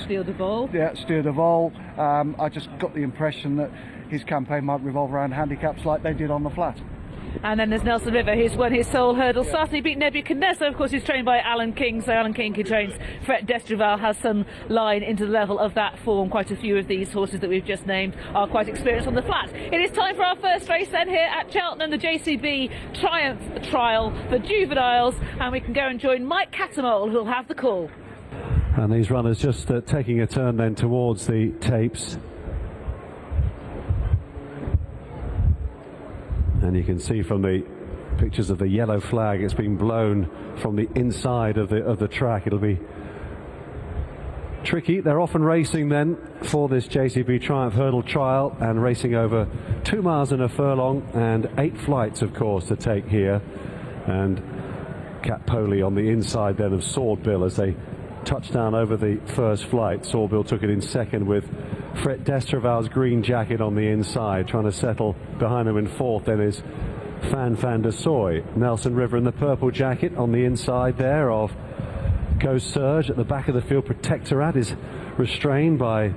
Steer de Vol. Yeah, Steer de Vol. I just got the impression that his campaign might revolve around handicaps like they did on the flat. And then there's Nelson River, who's won his sole hurdle. Certainly beat Nebuchadnezzar. Of course, he's trained by Alan King. So Alan King, who trains Fret d'Estruval, has some line into the level of that form. Quite a few of these horses that we've just named are quite experienced on the flat. It is time for our first race then here at Cheltenham, the JCB Triumph Trial for juveniles. And we can go and join Mike Catamole, who'll have the call. And these runners just taking a turn then towards the tapes. And you can see from the pictures of the yellow flag, it's being blown from the inside of the track. It'll be tricky. They're often racing then for this JCB Triumph Hurdle Trial and racing over 2 miles and a furlong and 8 flights, of course, to take here. And Cat Poli on the inside then of Swordbill as they touched down over the first flight. Swordbill took it in second with Fret d'Estruval's green jacket on the inside. Trying to settle behind him in fourth then is Fan de Soy. Nelson River in the purple jacket on the inside there of Go Surge. At the back of the field, Protectorat is restrained by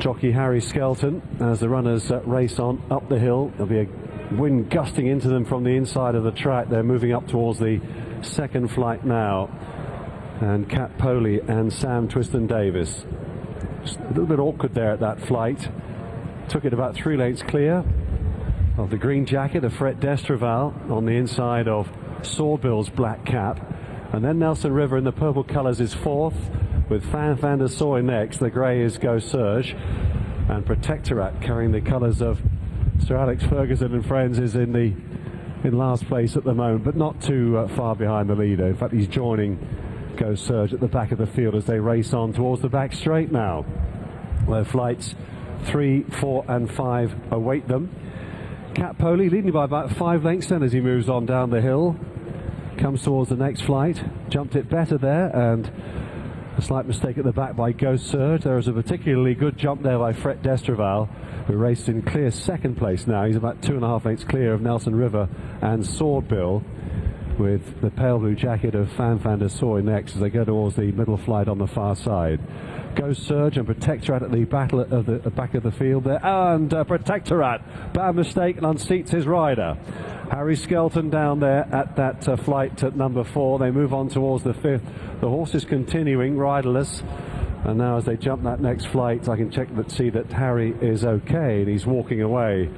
jockey Harry Skelton as the runners race on up the hill. There'll be a wind gusting into them from the inside of the track. They're moving up towards the second flight now. And Cat Poli and Sam Twiston-Davies. Just a little bit awkward there at that flight. Took it about 3 lengths clear of the green jacket of Fret d'Estruval on the inside of Swordbill's black cap. And then Nelson River in the purple colours is fourth, with Fan de Soy next. The grey is Go Surge. And Protectorat, carrying the colours of Sir Alex Ferguson and friends, is in last place at the moment, but not too far behind the leader. In fact, he's joining Go Surge at the back of the field as they race on towards the back straight now, where flights 3, 4 and 5 await them. Cat Poli leading by about 5 lengths then as he moves on down the hill. Comes towards the next flight, jumped it better there, and a slight mistake at the back by Go Surge. There is a particularly good jump there by Fret d'Estruval, who raced in clear second place now. He's about 2.5 lengths clear of Nelson River and Swordbill, with the pale blue jacket of Fan de Soy next as they go towards the middle flight on the far side. Go Surge and Protectorat at the battle of the back of the field there, and Protectorat, bad mistake, and unseats his rider. Harry Skelton down there at that flight at number 4. They move on towards the 5th. The horse is continuing riderless, and now as they jump that next flight, I can see that Harry is okay and he's walking away.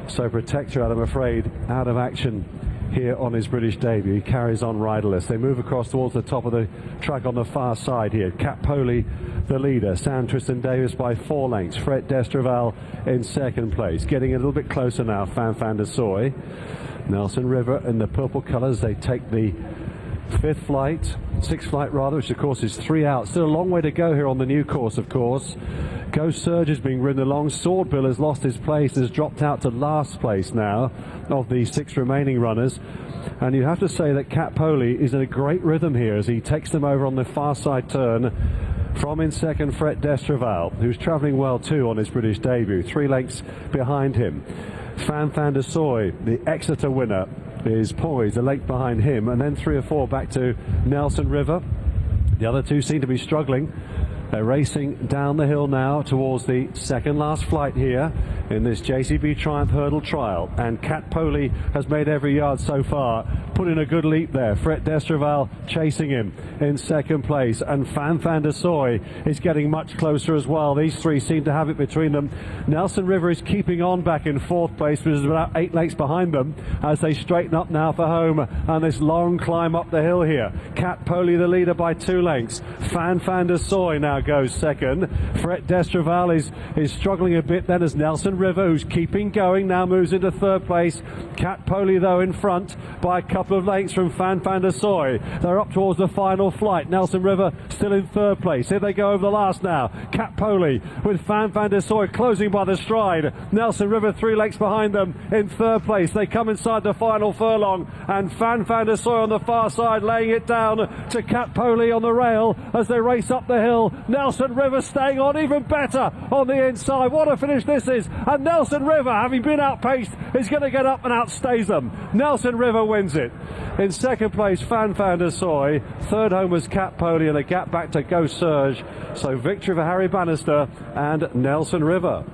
So Protectorat, I'm afraid, out of action here on his British debut. He carries on riderless. They move across towards the top of the track on the far side here. Cat Poli the leader, Sam Twiston-Davies by 4 lengths. Fret d'Estruval in second place. Getting a little bit closer now, Fan de Soy. Nelson River in the purple colours. They take the 5th flight, 6th flight rather, which of course is 3 out. Still a long way to go here on the new course, of course. Go Surge is being ridden along. Swordbill has lost his place, has dropped out to last place now of the 6 remaining runners. And you have to say that Cat Poli is in a great rhythm here as he takes them over on the far side turn from in second Fret d'Estruval, who's travelling well too on his British debut. 3 lengths behind him. Fan de Soy, the Exeter winner, is poised a length behind him, and then 3 or 4 back to Nelson River. The other 2 seem to be struggling. They're racing down the hill now towards the second last flight here in this JCB Triumph Hurdle Trial, and Cat Poli has made every yard so far, put in a good leap there. Fret d'Estruval chasing him in second place, and Fan de Soy is getting much closer as well. These 3 seem to have it between them. Nelson River is keeping on back in 4th place, which is about 8 lengths behind them as they straighten up now for home and this long climb up the hill here. Cat Poli the leader by 2 lengths. Fan de Soy now goes second. Fret d'Estruval is struggling a bit then as Nelson River, who's keeping going, now moves into 3rd place. Cat Poli though in front by a couple of lengths from Fan de Soy. They're up towards the final flight. Nelson River still in 3rd place. Here they go over the last now. Cat Poli with Fan de Soy closing by the stride. Nelson River 3 lengths behind them in 3rd place. They come inside the final furlong, and Fan de Soy on the far side laying it down to Cat Poli on the rail as they race up the hill. Nelson River staying on even better on the inside. What a finish this is. And Nelson River, having been outpaced, is going to get up and outstays them. Nelson River wins it. In second place, Fan der Soy. Third home was Cat Poli, and a gap back to Go Surge. So victory for Harry Bannister and Nelson River.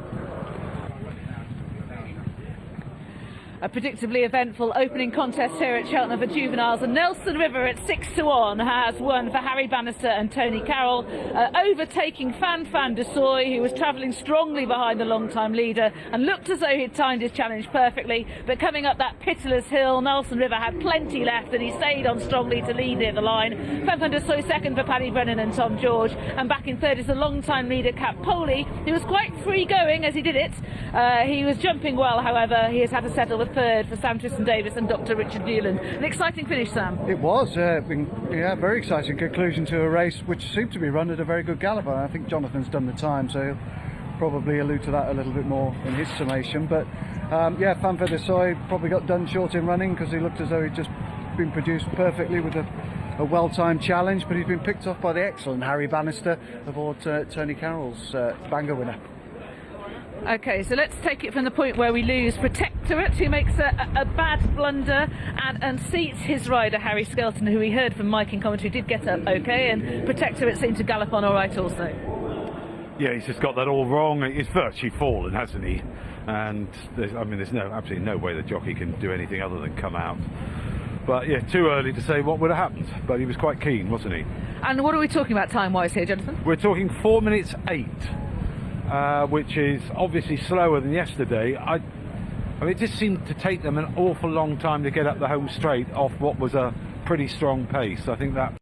A predictably eventful opening contest here at Cheltenham for juveniles, and Nelson River at 6-1 has won for Harry Bannister and Tony Carroll, overtaking Fan der Soy, who was travelling strongly behind the long-time leader and looked as though he'd timed his challenge perfectly. But coming up that pitiless hill, Nelson River had plenty left and he stayed on strongly to lead near the line. Fan der Soy second for Paddy Brennan and Tom George, and back in third is the long-time leader Cat Poli, who was quite free going as he did it. He was jumping well, however. He has had to settle with third for Sam Tristan-Davis and Dr. Richard Newland. An exciting finish, Sam. It was, very exciting conclusion to a race which seemed to be run at a very good gallop. I think Jonathan's done the time, so he'll probably allude to that a little bit more in his summation. But Fan der Soy probably got done short in running because he looked as though he'd just been produced perfectly with a well-timed challenge, but he's been picked off by the excellent Harry Bannister aboard Tony Carroll's Bangor winner. OK, so let's take it from the point where we lose Protectorate, who makes a bad blunder and seats his rider Harry Skelton, who we heard from Mike in commentary did get up OK, and Protectorate seemed to gallop on all right also. Yeah, he's just got that all wrong. He's virtually fallen, hasn't he? And there's absolutely no way the jockey can do anything other than come out. But yeah, too early to say what would have happened. But he was quite keen, wasn't he? And what are we talking about time-wise here, Jonathan? We're talking 4 minutes 8. Which is obviously slower than yesterday. I mean, it just seemed to take them an awful long time to get up the home straight off what was a pretty strong pace. I think that